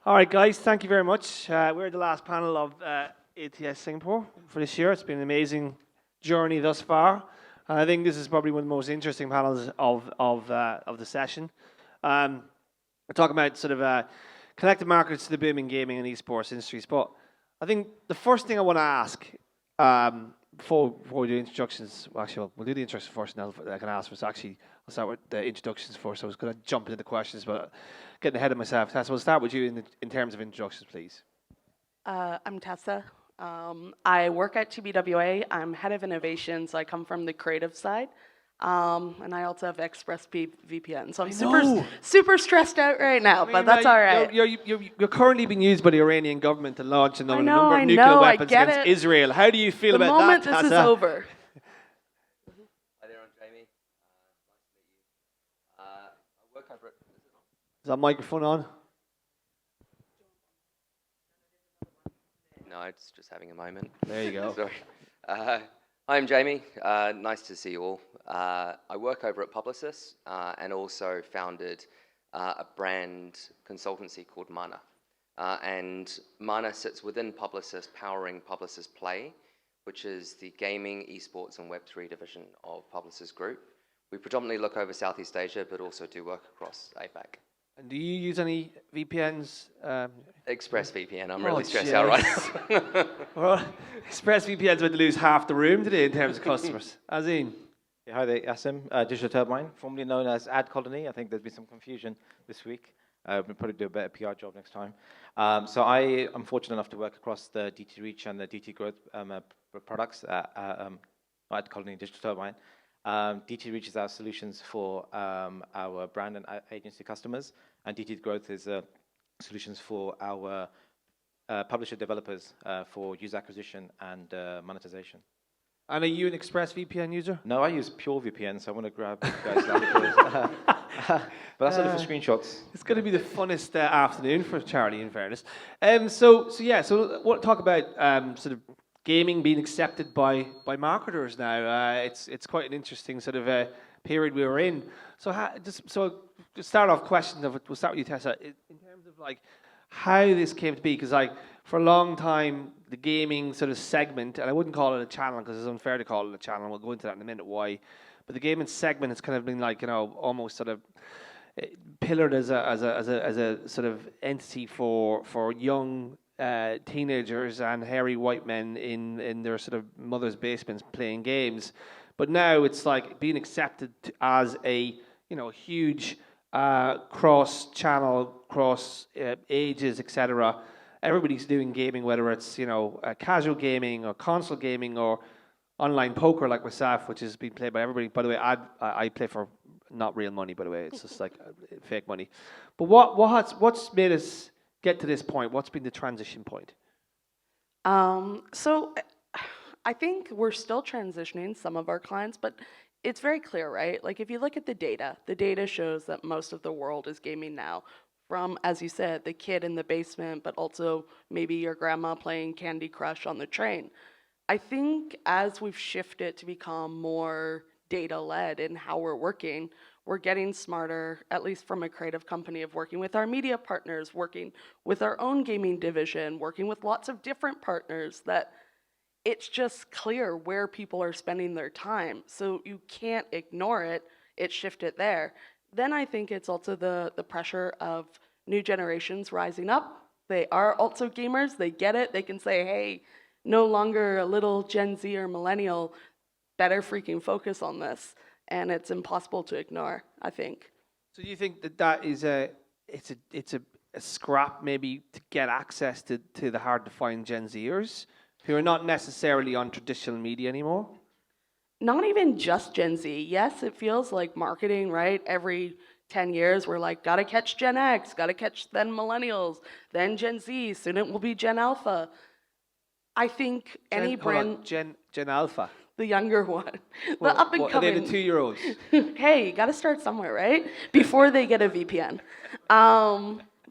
All right, guys, thank you very much. We're the last panel of ATS Singapore for this year. It's been an amazing journey thus far. And I think this is probably one of the most interesting panels of the session. We're talking about sort of connected markets to the booming gaming and esports industries. But I think the first thing I want to ask before we do introductions, well, actually, we'll do the introduction first, and then I can ask for. Actually, I'll start with the introductions first. I was going to jump into the questions, but getting ahead of myself. Tessa, we'll start with you in terms of introductions, please. I'm Tessa. I work at TBWA. I'm head of innovation, so I come from the creative side. And I also have ExpressVPN. So I'm super stressed out right now, but that's all right. You're currently being used by the Iranian government to launch a number of nuclear weapons against Israel. How do you feel about that, The moment this is over. Hi there, I'm Jamie. Nice to meet you. I work over at... Is that microphone on? No, it's just having a moment. There you go. Sorry. Hi, I'm Jamie. Nice to see you all. I work over at Publicis and also founded a brand consultancy called Mana. And Mana sits within Publicis, powering Publicis Play, which is the gaming, esports, and Web3 division of Publicis Group. We predominantly look over Southeast Asia, but also do work across APAC. And do you use any VPNs? ExpressVPN. I'm really stressed out right now. Well, ExpressVPN's about to lose half the room today in terms of customers. Azim. Yeah, hi there, Asim, Digital Turbine, formerly known as Ad Colony. I think there's been some confusion this week. We'll probably do a better PR job next time. So I am fortunate enough to work across the DT Reach and the DT Growth products at Ad Colony Digital Turbine. DT Reach is our solutions for our brand and agency customers, and DT Growth is solutions for our publisher developers for user acquisition and monetization. And are you an ExpressVPN user? No, I use Pure VPN, so I want to grab you guys down. But that's only for screenshots. It's going to be the funnest afternoon for Charlie, in fairness. So we'll talk about sort of gaming being accepted by marketers now. It's quite an interesting sort of period we were in. So to start off, we'll start with you, Tessa. In terms of like how this came to be, because like for a long time the gaming sort of segment, and I wouldn't call it a channel because it's unfair to call it a channel. We'll go into that in a minute why. But the gaming segment has kind of been like almost sort of pillared as a sort of entity for young teenagers and hairy white men in their sort of mother's basements playing games. But now it's like being accepted as a huge cross-channel, cross ages, etc. Everybody's doing gaming, whether it's casual gaming or console gaming or online poker like myself, which is being played by everybody. By the way, I play for not real money. By the way, it's just like fake money. But what's made us get to this point? What's been the transition point? So I think we're still transitioning some of our clients, but it's very clear, right? Like if you look at the data shows that most of the world is gaming now. From, as you said, the kid in the basement, but also maybe your grandma playing Candy Crush on the train. I think as we've shifted to become more data-led in how we're working, we're getting smarter, at least from a creative company, of working with our media partners, working with our own gaming division, working with lots of different partners, that it's just clear where people are spending their time. So you can't ignore it. It's shifted there. Then I think it's also the pressure of new generations rising up. They are also gamers. They get it. They can say, hey, no longer a little Gen Z or millennial, better freaking focus on this. And it's impossible to ignore, I think. So do you think that is a scrap maybe to get access to the hard to find Gen Zers who are not necessarily on traditional media anymore? Not even just Gen Z. Yes, it feels like marketing, right? Every 10 years, we're like, gotta catch Gen X, gotta catch then millennials, then Gen Z, soon it will be Gen Alpha. I think any brand... Gen Alpha? The younger one. The up and coming. Are they the 2-year-olds? Hey, you gotta start somewhere, right? Before they get a VPN.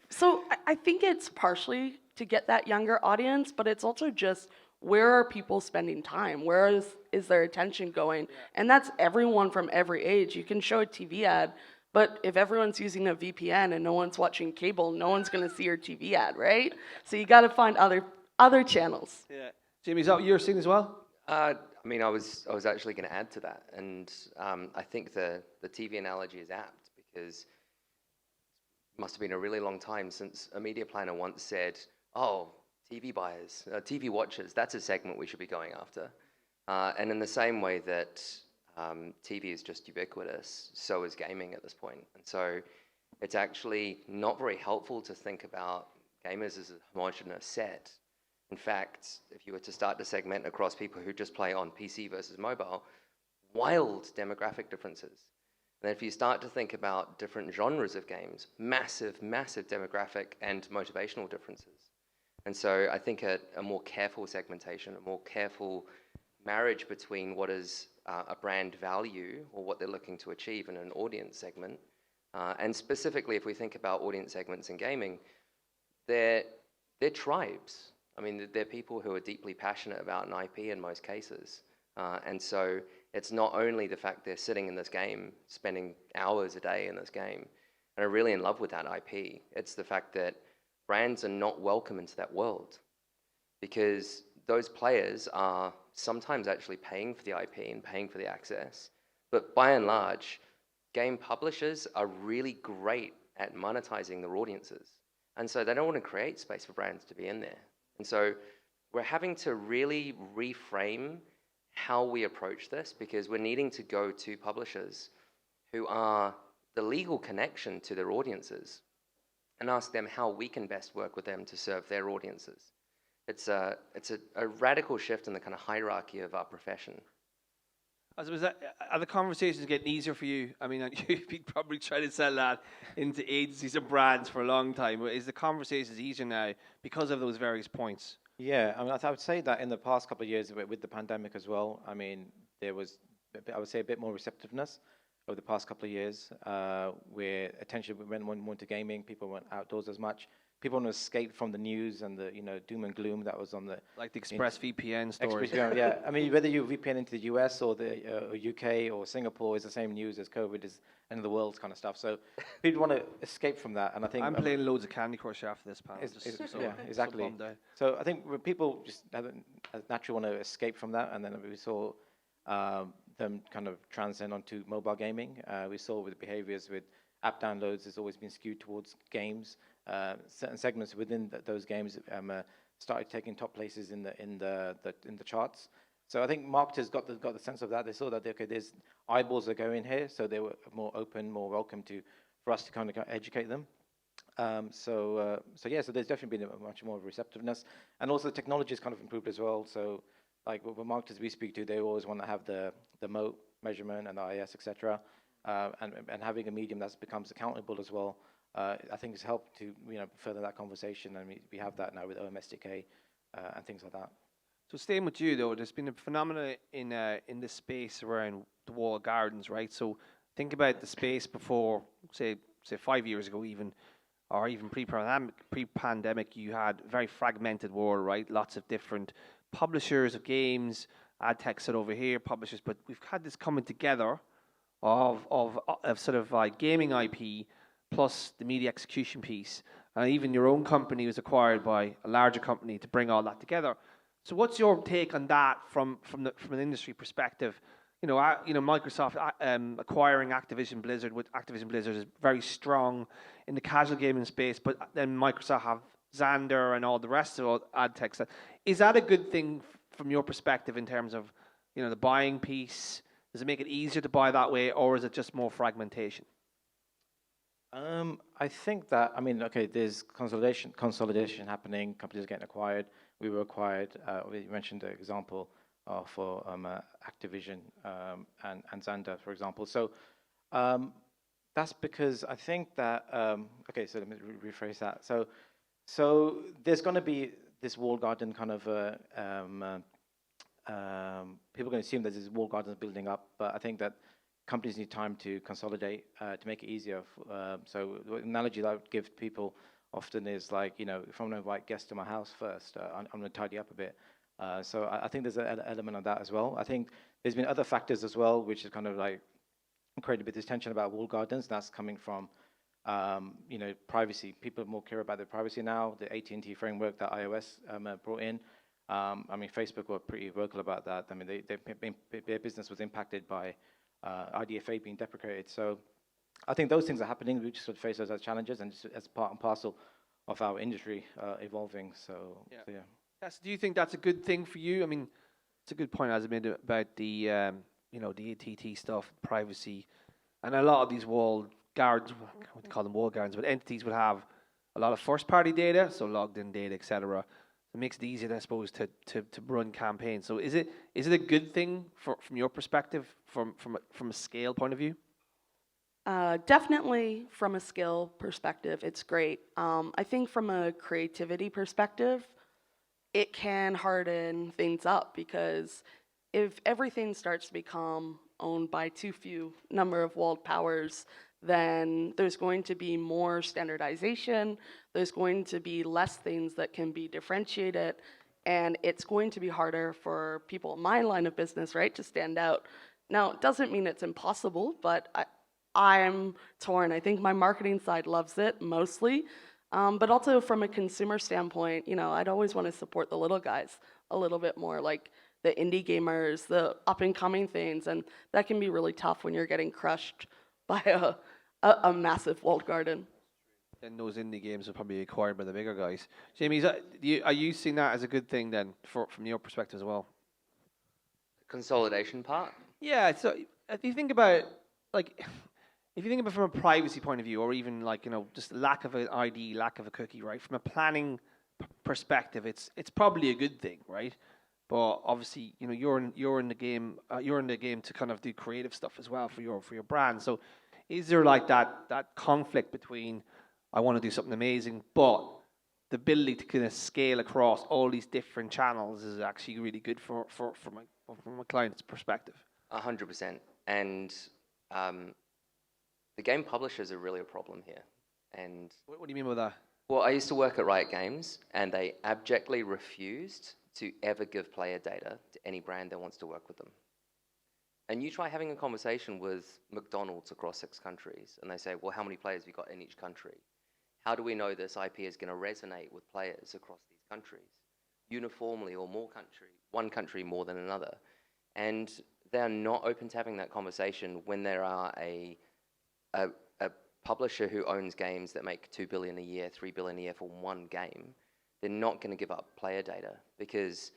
So I think it's partially to get that younger audience, but it's also just where are people spending time? Where is their attention going? And that's everyone from every age. You can show a TV ad, But if everyone's using a VPN and no one's watching cable, no one's going to see your TV ad, right? So you got to find other channels. Yeah. Jamie, is that what you're seeing as well? I mean, I was actually going to add to that, and I think the TV analogy is apt because it must have been a really long time since a media planner once said, "Oh, TV buyers, TV watchers, that's a segment we should be going after." And in the same way that TV is just ubiquitous, so is gaming at this point, and so it's actually not very helpful to think about gamers as a homogenous set. In fact, if you were to start to segment across people who just play on PC versus mobile, wild demographic differences. And then if you start to think about different genres of games, massive, massive demographic and motivational differences. And so I think a more careful segmentation, a more careful marriage between what is a brand value or what they're looking to achieve in an audience segment, and specifically if we think about audience segments in gaming, they're tribes. I mean, they're people who are deeply passionate about an IP in most cases. And so it's not only the fact they're sitting in this game, spending hours a day in this game, and are really in love with that IP. It's the fact that brands are not welcome into that world because those players are sometimes actually paying for the IP and paying for the access. But by and large, game publishers are really great at monetizing their audiences. And so they don't want to create space for brands to be in there. And so we're having to really reframe how we approach this because we're needing to go to publishers who are the legal connection to their audiences and ask them how we can best work with them to serve their audiences. It's a radical shift in the kind of hierarchy of our profession. As was that, are the conversations getting easier for you? I mean, you've been probably trying to sell that into agencies and brands for a long time. But is the conversations easier now because of those various points? Yeah, I mean, I would say that in the past couple of years with the pandemic as well, I mean, there was, I would say, a bit more receptiveness over the past couple of years, where attention went more to gaming, people weren't outdoors as much. People want to escape from the news and the doom and gloom that was on the like the ExpressVPN story. Yeah, I mean whether you VPN into the US or the UK or Singapore is the same news as COVID is end of the world kind of stuff. So people want to escape from that, and I think I'm playing loads of Candy Crush after this panel. Yeah, exactly. So I think people just naturally want to escape from that, and then we saw them kind of transcend onto mobile gaming. We saw with behaviors with app downloads has always been skewed towards games. Certain segments within those games started taking top places in the charts. So I think marketers got the sense of that. They saw that okay, there's eyeballs that go in here, so they were more open, more welcome for us to kind of educate them. So there's definitely been a much more receptiveness, and also the technology has kind of improved as well. So like with marketers we speak to, they always want to have the moat measurement and the IS, etc. And having a medium that becomes accountable as well. I think it's helped to further that conversation, and we have that now with OMSDK and things like that. So staying with you though, there's been a phenomenon in this space around the walled gardens, right? So think about the space before, say 5 years ago, even, or even pre-pandemic. You had a very fragmented world, right? Lots of different publishers of games, ad tech sit over here, publishers, but we've had this coming together of sort of like gaming IP. Plus the media execution piece, and even your own company was acquired by a larger company to bring all that together. So, what's your take on that from an industry perspective? Microsoft acquiring Activision Blizzard. With Activision Blizzard is very strong in the casual gaming space, but then Microsoft have Xandr and all the rest of ad tech stuff. Is that a good thing from your perspective in terms of the buying piece? Does it make it easier to buy that way, or is it just more fragmentation? I think that, there's consolidation happening, companies are getting acquired. We were acquired, we mentioned the example for Activision and Xandr, for example. So that's because I think that, so let me rephrase that. So there's going to be this walled garden kind of, people are going to assume that this walled garden is building up, but I think that companies need time to consolidate to make it easier. So the analogy that I would give people often is like, if I'm going to invite guests to my house first, I'm going to tidy up a bit. So I think there's an element of that as well. I think there's been other factors as well, which is kind of like created a bit of this tension about walled gardens. That's coming from, privacy. People more care about their privacy now. The AT&T framework that iOS brought in. Facebook were pretty vocal about that. Their business was impacted by IDFA being deprecated. So I think those things are happening. We just sort of face those as challenges, and just as part and parcel of our industry evolving. So yeah. Do you think that's a good thing for you? I mean, it's a good point as I made about the the ATT stuff, privacy, and a lot of these walled gardens. I wouldn't call them walled gardens, but entities would have a lot of first-party data, so logged-in data, etc. It makes it easier, I suppose, to run campaigns. So is it a good thing from your perspective, from a scale point of view? Definitely from a skill perspective, it's great. I think from a creativity perspective, it can harden things up, because if everything starts to become owned by too few number of walled powers, then there's going to be more standardization, there's going to be less things that can be differentiated, and it's going to be harder for people in my line of business, right, to stand out. Now, it doesn't mean it's impossible, but I'm torn. I think my marketing side loves it mostly, but also from a consumer standpoint, I'd always want to support the little guys a little bit more, like the indie gamers, the up-and-coming things, and that can be really tough when you're getting crushed by a massive walled garden. Then those indie games are probably acquired by the bigger guys. Jamie, are you seeing that as a good thing then, from your perspective as well? Consolidation part? Yeah. So if you think about from a privacy point of view, or even just lack of an ID, lack of a cookie, right? From a planning perspective, it's probably a good thing, right? But obviously, you're in the game. You're in the game to kind of do creative stuff as well for your brand. So, is there like that conflict between I want to do something amazing, but the ability to kind of scale across all these different channels is actually really good from my client's perspective? 100%. And the game publishers are really a problem here. And what do you mean by that? Well, I used to work at Riot Games, and they abjectly refused to ever give player data to any brand that wants to work with them. And you try having a conversation with McDonald's across 6 countries, and they say, well, how many players have you got in each country? How do we know this IP is going to resonate with players across these countries, uniformly, or one country more than another? And they're not open to having that conversation when there are a publisher who owns games that make $2 billion a year, $3 billion a year for one game. They're not going to give up player data, because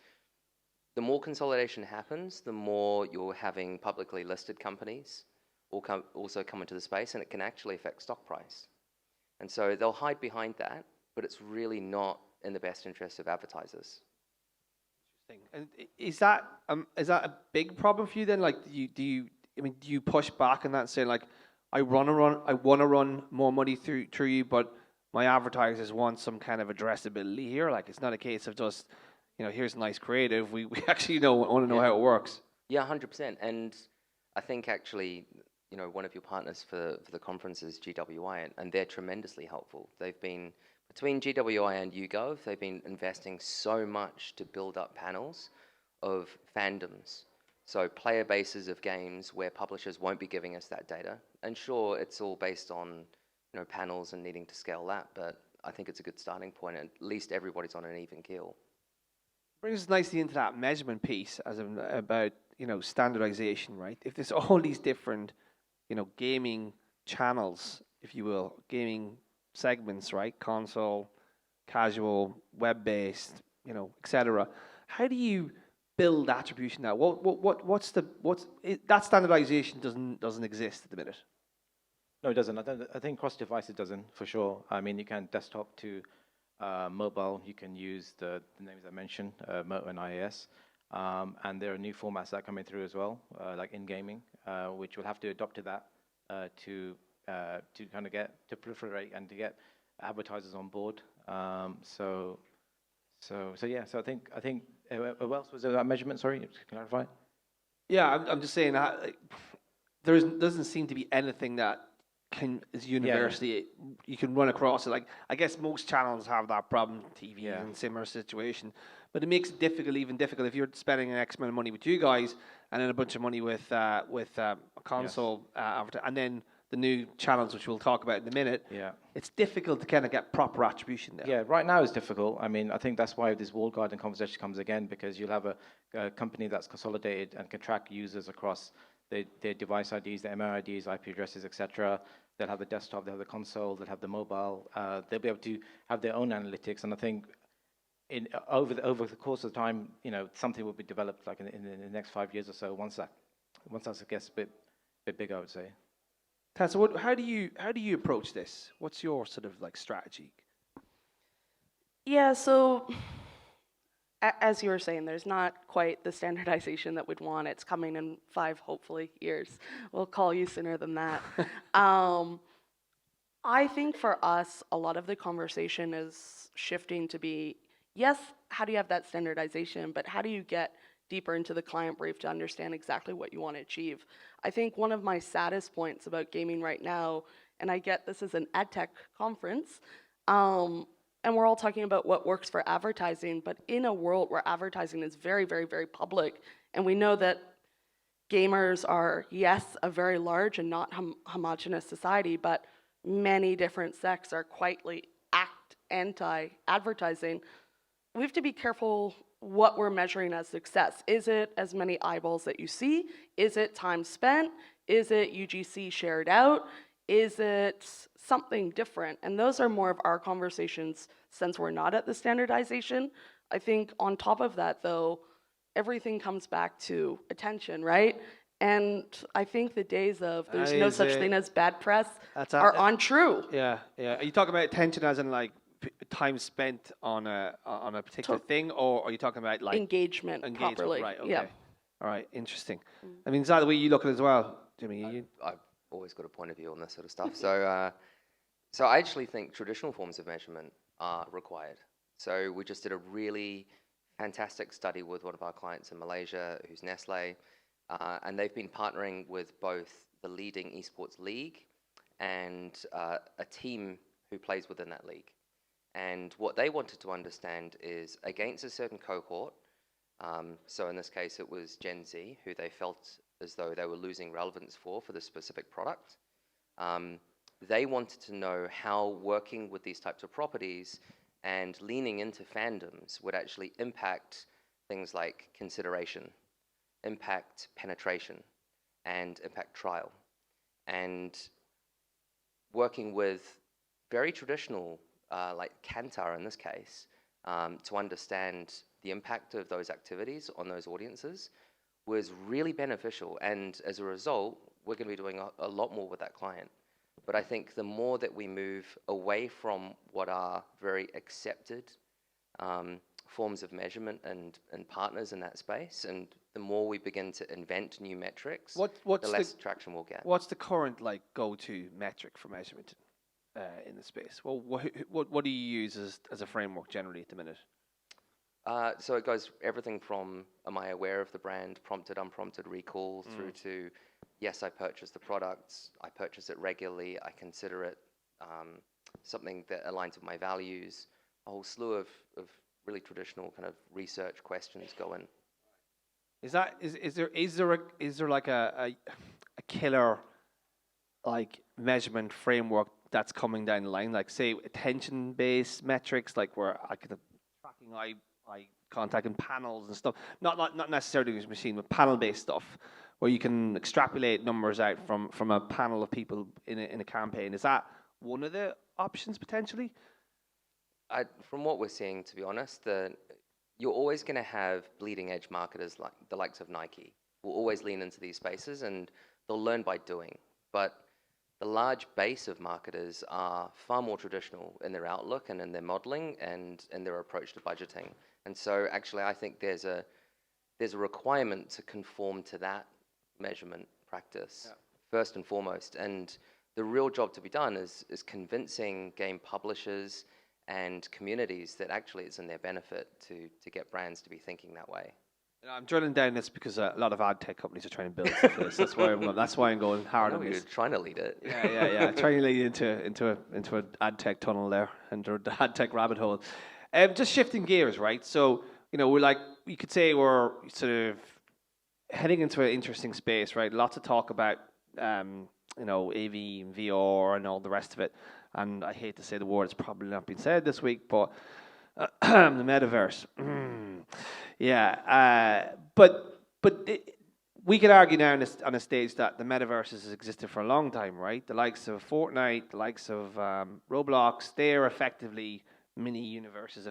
the more consolidation happens, the more you're having publicly listed companies also come into the space, and it can actually affect stock price. And so they'll hide behind that, but it's really not in the best interest of advertisers. Interesting. And is that a big problem for you then? Like, do you push back on that and say, like, I want to run more money through you, but my advertisers want some kind of addressability here. Like, it's not a case of just, here's nice creative. We actually want to know how it works. Yeah, 100%. And I think actually, one of your partners for the conference is GWI, and they're tremendously helpful. They've been, between GWI and YouGov, they've been investing so much to build up panels of fandoms. So player bases of games where publishers won't be giving us that data. And sure, it's all based on panels and needing to scale that, but I think it's a good starting point. At least everybody's on an even keel. Brings us nicely into that measurement piece about standardization, right? If there's all these different gaming channels, if you will, gaming segments, right? Console, casual, web-based, etc. How do you build attribution now? That standardization doesn't exist at the minute. No, it doesn't. I think cross devices doesn't, for sure. I mean, you can desktop to mobile. You can use the names I mentioned, Moto and IAS. And there are new formats that are coming through as well, like in gaming, which will have to adopt to that to kind of get to proliferate and to get advertisers on board. So yeah. So I think what else was there that measurement? Sorry, to clarify. Yeah, I'm just saying that there doesn't seem to be anything that is universally you can run across it. Like, I guess most channels have that problem, TV and similar situation, but it makes it even difficult if you're spending an X amount of money with you guys and then a bunch of money with a console and then the new channels, which we'll talk about in a minute. Yeah. It's difficult to kind of get proper attribution there. Yeah, right now it's difficult. I mean, I think that's why this walled garden conversation comes again, because you'll have a company that's consolidated and can track users across their device IDs, their MR IDs, IP addresses, etc. They'll have the desktop, they'll have the console, they'll have the mobile. They'll be able to have their own analytics, and I think over the course of time, something will be developed like in the next 5 years or so. Once that gets a bit bigger, I would say. Tad, so how do you approach this? What's your sort of like strategy? Yeah, so as you were saying, there's not quite the standardization that we'd want. It's coming in 5, hopefully, years. We'll call you sooner than that. I think for us, a lot of the conversation is shifting to be, yes, how do you have that standardization, but how do you get deeper into the client brief to understand exactly what you want to achieve? I think one of my saddest points about gaming right now, and I get this is an ed tech conference, and we're all talking about what works for advertising, but in a world where advertising is very, very, very public, and we know that gamers are, yes, a very large and not homogenous society, but many different sects are quietly anti-advertising. We have to be careful what we're measuring as success. Is it as many eyeballs that you see? Is it time spent? Is it UGC shared out? Is it something different? And those are more of our conversations since we're not at the standardization. I think on top of that, though, everything comes back to attention, right? And I think the days of there's no such thing as bad press are untrue. Yeah, yeah. Are you talking about attention as in like time spent on a particular thing, or are you talking about like engagement properly? Right. Okay. Yeah. All right. Interesting. I mean, is that the way you look at it as well, Jimmy? I've always got a point of view on this sort of stuff. So I actually think traditional forms of measurement are required. So we just did a really fantastic study with one of our clients in Malaysia, who's Nestle, and they've been partnering with both the leading eSports league and a team who plays within that league. And what they wanted to understand is against a certain cohort, so in this case it was Gen Z, who they felt as though they were losing relevance for the specific product. They wanted to know how working with these types of properties and leaning into fandoms would actually impact things like consideration, impact penetration, and impact trial. And working with very traditional, like Kantar in this case, to understand the impact of those activities on those audiences was really beneficial. And as a result, we're going to be doing a lot more with that client. But I think the more that we move away from what are very accepted forms of measurement and partners in that space, and the more we begin to invent new metrics, the less traction we'll get. What's the current like go-to metric for measurement in the space? Well, what do you use as a framework generally at the minute? So it goes everything from am I aware of the brand, prompted, unprompted recall, through to yes, I purchase the products, I purchase it regularly, I consider it something that aligns with my values. A whole slew of really traditional kind of research questions go in. Is there like a killer like measurement framework that's coming down the line, like say attention-based metrics, like where I could tracking eye contact and panels and stuff, not necessarily with machine, but panel-based stuff, where you can extrapolate numbers out from a panel of people in a campaign. Is that one of the options potentially? From what we're seeing, to be honest, you're always going to have bleeding edge marketers like the likes of Nike. Will always lean into these spaces and they'll learn by doing. But the large base of marketers are far more traditional in their outlook and in their modeling and in their approach to budgeting. And so actually I think there's a requirement to conform to that measurement practice first and foremost. And the real job to be done is convincing game publishers and communities that actually it's in their benefit to get brands to be thinking that way. I'm drilling down this because a lot of ad tech companies are trying to build stuff for this. That's why I'm going hard on this. You're trying to lead it. Yeah. Trying to lead into an ad tech tunnel there, into the ad tech rabbit hole. Just shifting gears, right? So we're like, you could say we're sort of heading into an interesting space, right? Lots of talk about AV and VR and all the rest of it. And I hate to say the word; it's probably not been said this week, but the metaverse. Yeah, we could argue now on a stage that the metaverse has existed for a long time, right? The likes of Fortnite, the likes of Roblox, they're effectively mini universes.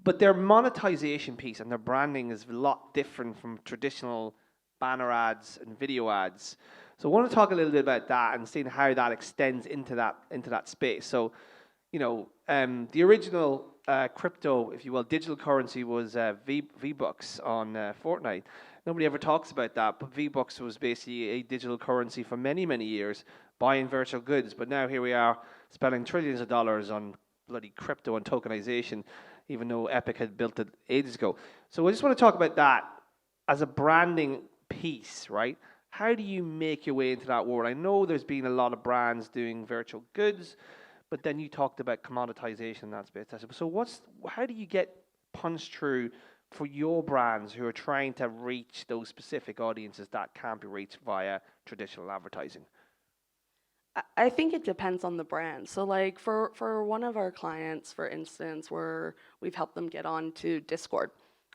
But their monetization piece and their branding is a lot different from traditional banner ads and video ads. So I want to talk a little bit about that and seeing how that extends into that space. So, the original crypto, if you will, digital currency was V-Bucks on Fortnite. Nobody ever talks about that, but V-Bucks was basically a digital currency for many, many years, buying virtual goods. But now here we are spending trillions of dollars on bloody crypto and tokenization, even though Epic had built it ages ago. So I just want to talk about that as a branding piece, right? How do you make your way into that world? I know there's been a lot of brands doing virtual goods, but then you talked about commoditization in that space. So how do you get punched through for your brands who are trying to reach those specific audiences that can't be reached via traditional advertising? I think it depends on the brand. So like for one of our clients, for instance, where we've helped them get onto Discord.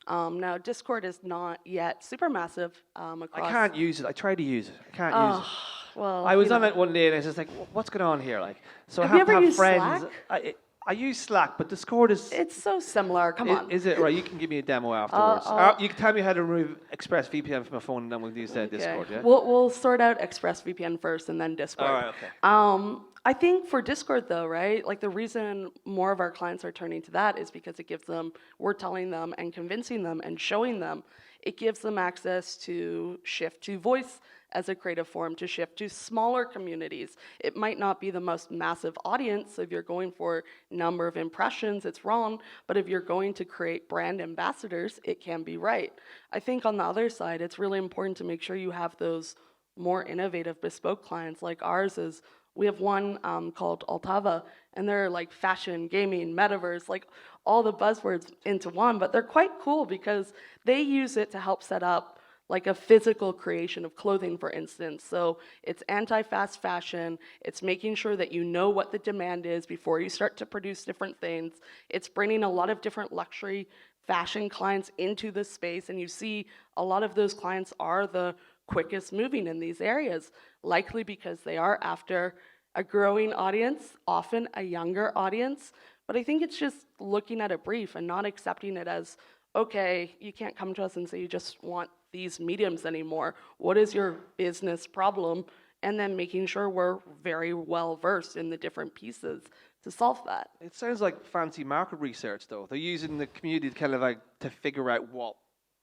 Now Discord is not yet super massive across. I can't use it. I tried to use it. I can't use it. Well, I was on it one day and I was just like, what's going on here? Like, so Have I you have to ever have used friends. Slack? I use Slack, but Discord is. It's so similar. Come on. Is it right? You can give me a demo afterwards. You can tell me how to remove ExpressVPN from my phone, and then we'll use Discord. Yeah. We'll sort out ExpressVPN first and then Discord. All right. Okay. I think for Discord though, right? Like the reason more of our clients are turning to that is because it gives them, we're telling them and convincing them and showing them, it gives them access to shift to voice as a creative form, to shift to smaller communities. It might not be the most massive audience, so if you're going for number of impressions, it's wrong, but if you're going to create brand ambassadors, it can be right. I think on the other side, it's really important to make sure you have those more innovative bespoke clients like ours is. We have one called Altava, and they're like fashion, gaming, metaverse, like all the buzzwords into one, but they're quite cool because they use it to help set up like a physical creation of clothing, for instance. So it's anti-fast fashion. It's making sure that you know what the demand is before you start to produce different things. It's bringing a lot of different luxury fashion clients into this space, and you see a lot of those clients are the quickest moving in these areas, likely because they are after a growing audience, often a younger audience. But I think it's just looking at a brief and not accepting it as, okay, you can't come to us and say you just want these mediums anymore. What is your business problem? And then making sure we're very well versed in the different pieces to solve that. It sounds like fancy market research, though. They're using the community kind of like to figure out what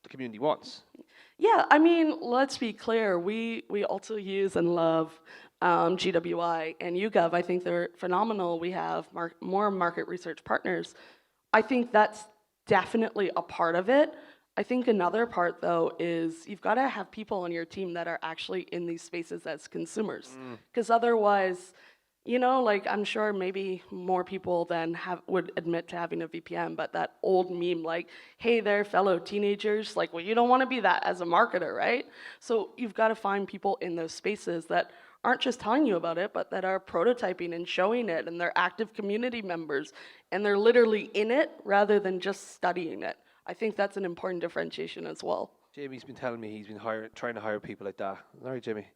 the community wants. Yeah, I mean, let's be clear. We also use and love GWI and YouGov. I think they're phenomenal. We have more market research partners. I think that's definitely a part of it. I think another part, though, is you've got to have people on your team that are actually in these spaces as consumers. Because otherwise, like I'm sure maybe more people than would admit to having a VPN, but that old meme like, hey there, fellow teenagers, like, well, you don't want to be that as a marketer, right? So you've got to find people in those spaces that aren't just telling you about it, but that are prototyping and showing it, and they're active community members, and they're literally in it rather than just studying it. I think that's an important differentiation as well. Jamie's been telling me he's been trying to hire people like that. All right, Jamie.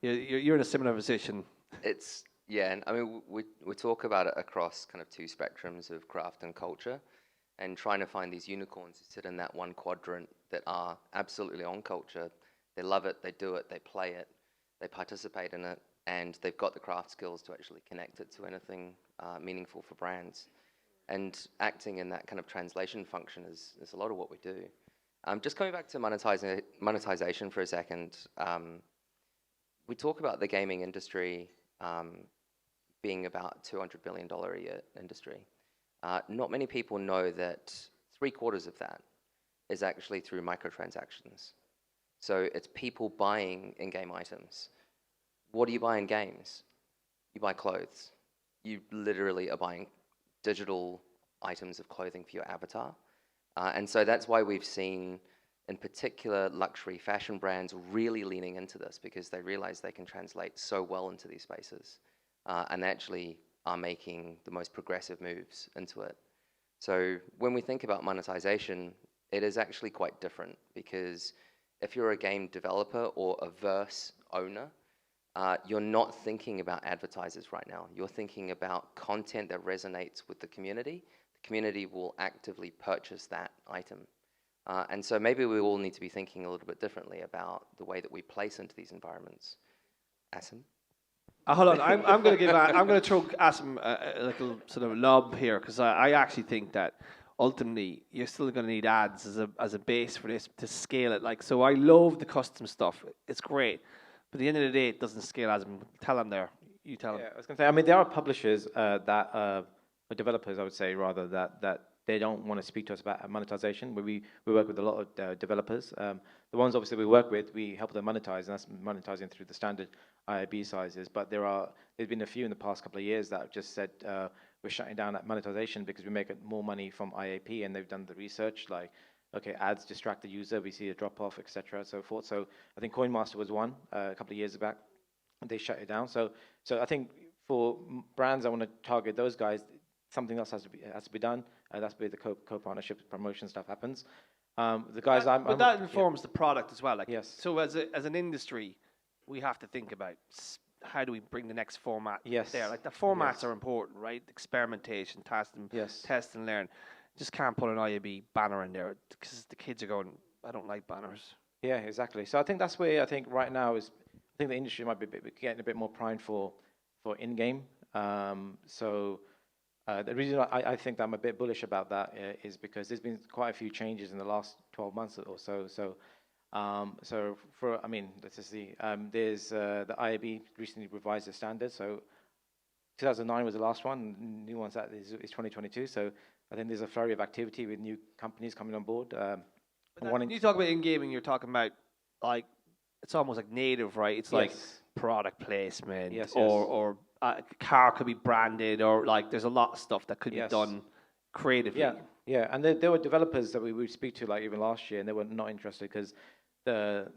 You're in a similar position. Yeah, and I mean, we talk about it across kind of two spectrums of craft and culture, and trying to find these unicorns who sit in that one quadrant that are absolutely on culture. They love it, they do it, they play it, they participate in it, and they've got the craft skills to actually connect it to anything meaningful for brands. And acting in that kind of translation function is a lot of what we do. Just coming back to monetization for a second, we talk about the gaming industry being about $200 billion a year industry. Not many people know that 3/4 of that is actually through microtransactions. So it's people buying in-game items. What do you buy in games? You buy clothes. You literally are buying digital items of clothing for your avatar. And so that's why we've seen in particular, luxury fashion brands really leaning into this because they realize they can translate so well into these spaces, and actually are making the most progressive moves into it. So when we think about monetization, it is actually quite different because if you're a game developer or a verse owner, you're not thinking about advertisers right now. You're thinking about content that resonates with the community. The community will actively purchase that item. And so maybe we all need to be thinking a little bit differently about the way that we place into these environments. Asim? Hold on, I'm going to I'm going to throw Asim a little sort of lob here because I actually think that ultimately you're still going to need ads as a base for this to scale it. Like, so I love the custom stuff; it's great, but at the end of the day, it doesn't scale. Asim, tell them there. You tell them. Yeah, I was going to say, I mean, there are publishers or developers, I would say, rather, that they don't want to speak to us about monetization. We work with a lot of developers. The ones, obviously, we work with, we help them monetize, and that's monetizing through the standard IAB sizes. But there's been a few in the past couple of years that have just said, we're shutting down that monetization because we make more money from IAP, and they've done the research, like, okay, ads distract the user, we see a drop-off, et cetera, so forth. So I think CoinMaster was one a couple of years back. They shut it down. So I think for brands, I want to target those guys. Something else has to be done. That's where the co-partnership promotion stuff happens. The guys, but that informs the product as well. Like, yes. So as an industry, we have to think about how do we bring the next format there. Like the formats are important, right? Experimentation, test and learn. Just can't put an IAB banner in there because the kids are going, I don't like banners. Yeah, exactly. So I think that's where I think right now is. I think the industry might be getting a bit more primed for in-game. The reason I think that I'm a bit bullish about that is because there's been quite a few changes in the last 12 months or so. I mean, let's just see. There's the IAB recently revised the standards. So 2009 was the last one. New ones that is 2022. So I think there's a flurry of activity with new companies coming on board. When you talk about in-gaming, you're talking about like it's almost like native, right? It's like product placement, or a car could be branded, or like there's a lot of stuff that could be done creatively. Yeah, and there were developers that we would speak to like even last year, and they were not interested because the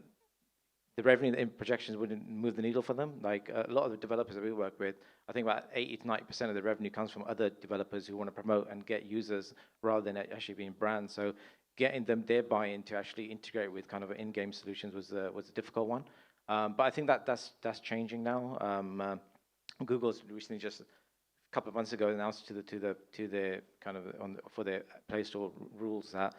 revenue and projections wouldn't move the needle for them. Like a lot of the developers that we work with, I think about 80 to 90% of the revenue comes from other developers who want to promote and get users rather than actually being brands. So getting them their buy-in to actually integrate with kind of in-game solutions was a difficult one. But I think that's changing now. Google's recently just a couple of months ago announced to the kind of for their Play Store rules that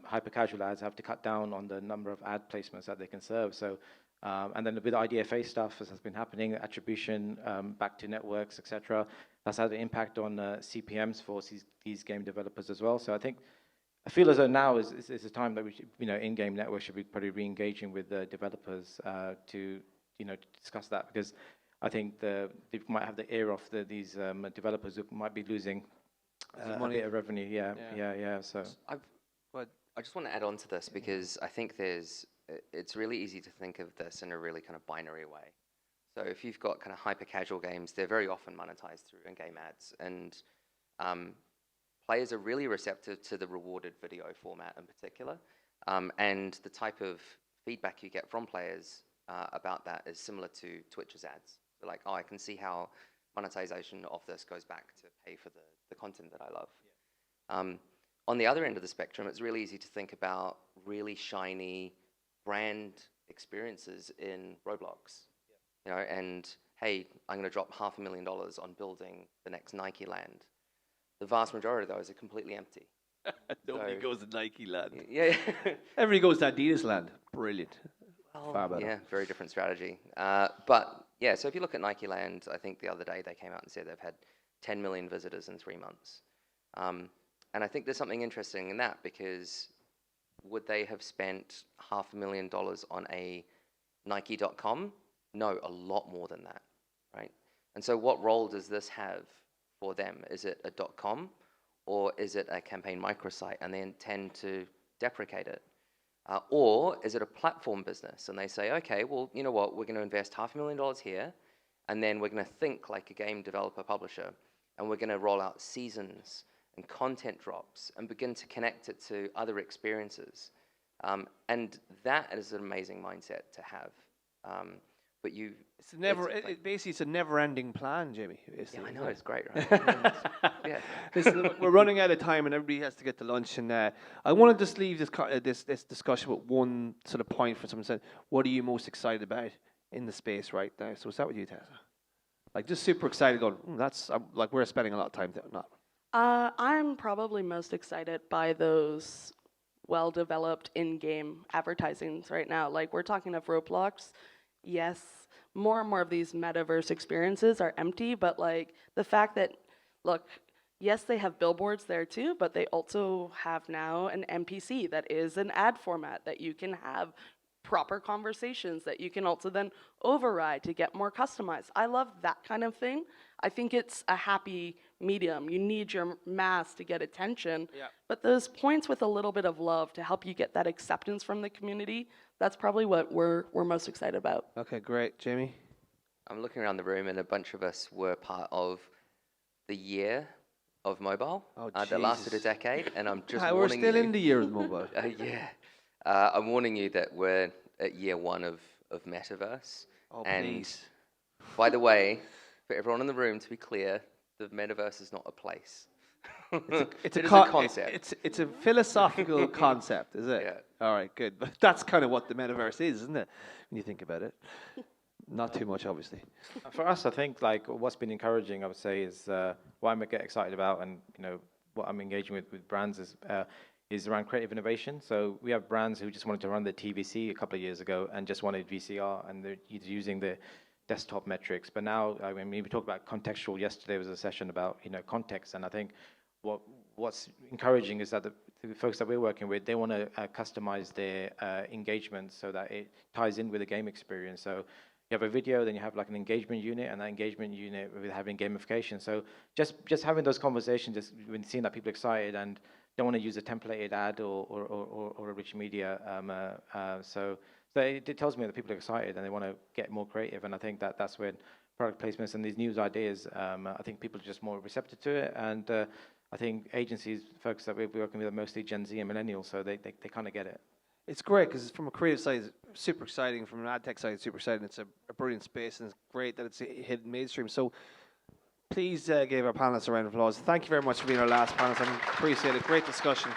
hyper casual ads have to cut down on the number of ad placements that they can serve. So and then with IDFA stuff as has been happening, attribution back to networks, etc. That's had an impact on CPMs for these game developers as well. So I feel as though now is a time that we should, in-game networks should be probably re-engaging with the developers to discuss that, because I think they might have the ear off these developers who might be losing a bit of revenue. Yeah. So I just want to add on to this because I think it's really easy to think of this in a really kind of binary way. So if you've got kind of hyper casual games, they're very often monetized through in-game ads, and players are really receptive to the rewarded video format in particular, and the type of feedback you get from players about that is similar to Twitch's ads. So like, I can see how monetization of this goes back to pay for the content that I love. Yeah. On the other end of the spectrum, it's really easy to think about really shiny brand experiences in Roblox. Yeah. And hey, I'm going to drop $500,000 on building the next Nike Land. The vast majority of those are completely empty. Nobody goes to Nike Land. Yeah. Everybody goes to Adidas Land. Brilliant. Far better. Yeah, very different strategy. But yeah, so if you look at Nike Land, I think the other day they came out and said they've had 10 million visitors in 3 months. And I think there's something interesting in that, because would they have spent $500,000 on a Nike.com? No, a lot more than that, right? And so what role does this have for them? Is it a .com, or is it a campaign microsite and they intend to deprecate it? Or is it a platform business and they say, okay, well, you know what, we're going to invest $500,000 here, and then we're going to think like a game developer publisher, and we're going to roll out seasons and content drops and begin to connect it to other experiences. And that is an amazing mindset to have. But you, It's a never. it's like- Basically, it's a never-ending plan, Jamie. yeah, I know, it's great, right? Yeah. Listen, we're running out of time, and everybody has to get to lunch. And I want to just leave this discussion with one sort of point for someone said, "What are you most excited about in the space right now?" So, is that with you, Tessa? Like, just super excited, going, "That's like we're spending a lot of time doing that." I'm probably most excited by those well-developed in-game advertisings right now. Like, we're talking of Roblox. Yes, more and more of these metaverse experiences are empty, but like the fact that, look, yes, they have billboards there too, but they also have now an NPC that is an ad format that you can have proper conversations that you can also then override to get more customized. I love that kind of thing. I think it's a happy medium. You need your mass to get attention, but those points with a little bit of love to help you get that acceptance from the community, that's probably what we're most excited about. Okay, great, Jamie. I'm looking around the room, and a bunch of us were part of the year of mobile that lasted a Jesus. decade, and I'm just We're warning still you. in the year of the mobile. Yeah. I'm warning you that we're at year one of Metaverse. Oh, and please. by the way, for everyone in the room, to be clear, the Metaverse is not a place. It's It a is a concept. It's a philosophical concept, is it? Yeah. All right, good. But that's kind of what the metaverse is, isn't it? When you think about it. Not too much, obviously. For us, I think like what's been encouraging, I would say, is what I get excited about, and what I'm engaging with brands is around creative innovation. So we have brands who just wanted to run their TVC a couple of years ago and just wanted VCR, and they're using the desktop metrics. But now, I mean, we talked about contextual. Yesterday was a session about context, and I think what's encouraging is that the folks that we're working with, they want to customize their engagement so that it ties in with the game experience. So you have a video, then you have like an engagement unit, and that engagement unit with having gamification. So just having those conversations, just when seeing that people are excited and don't want to use a templated ad or a rich media. So it tells me that people are excited and they want to get more creative. And I think that's when product placements and these news ideas, I think people are just more receptive to it. And I think agencies, folks that we're working with are mostly Gen Z and millennials, so they kind of get it. It's great because from a creative side, it's super exciting. From an ad tech side, it's super exciting. It's a brilliant space, and it's great that it's hidden mainstream. So please give our panelists a round of applause. Thank you very much for being our last panelist. I appreciate it. Great discussion.